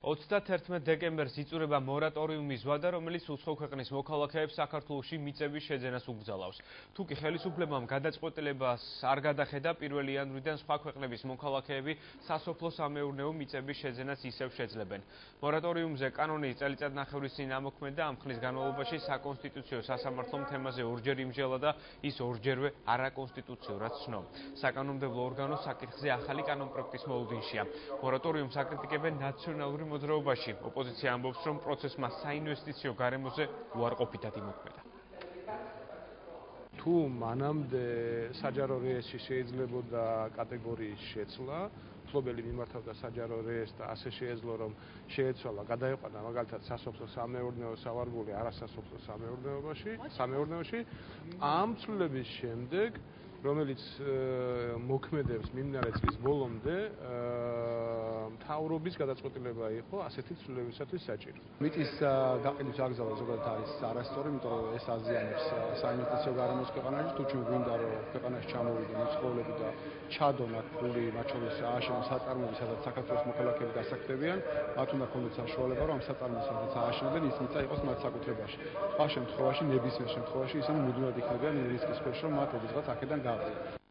31 დეკემბერს იწურება მორატორიუმის ვადა, რომელიც უცხო ქვეყნის მოქალაქეებს საქართველოში მიწების შეძენას უგზალავს. თუ კი ხელისუფლებამ გადაწყვეტილებას არ გადახედა, 1 იანვრიდან სხვა ქვეყნების მოქალაქეები სასოფლო-სამეურნეო მიწების შეძენას ისევ შეძლებენ. მორატორიუმზე კანონის წელიწადნახევრის წინ ამოქმედა, ამ ხნის განმავლობაში საკონსტიტუციო სასამართლომ თემაზე ორჯერ იმსჯელა და ის ორჯერვე არაკონსტიტუციურად ცნო. საკანონმდებლო ორგანო საკითხზე ახალი კანონპროექტის მოლოდინშია. მორატორიუმს აკრიტიკებენ ნაციონალური მოძრაობაში. ოპოზიცია ამბობს, რომ პროცესმა საინვესტიციო გარემოზე უარყოფითად იმოქმედა. თუ მანამდე საჯარო რეესში შეიძლებოდა კატეგორიის შეცვლა, მფლობელი მიმართავდა საჯარო რეესს და ასე შეეძლო, რომ შეეცვალა, გადაეყვანა მაგალითად სასოფლო-სამეურნეო სავარგული არასასოფლო სამეურნეოში, ამ ცვლილების შემდეგ, რომელიც მოქმედებს მიმდინარე წლის ბოლომდე, მთავრობის გადაწყვეტილება იყო ასეთი ცვლილებისათვის საჭირო. მიწის გაყიდვის აკრძალვა ზოგადად არის არასწორი, იმიტომ რომ ეს აზიანებს საინვესტიციო გარემოს ქვეყანაში, თუ ჩვენ გვინდა რომ ქვეყანაში ჩამოვიდნენ უცხოელები და ჩადონ აქ ფული, მათ შორის ააშენონ საწარმოები, სადაც საქართველოს მოქალაქეები დასაქმდებიან, მათ უნდა ქონდეთ საშუალება, რომ ამ საწარმოებს სადაც ააშენებენ, ის მიწა იყოს მათ საკუთრებაში. სხვა შემთხვევაში, ნებისმიერ შემთხვევაში ისინი მუდმივად იქნებიან იმ რისკის ქვეშ, რომ მათ ოდესღაც აქედან გააყრიან.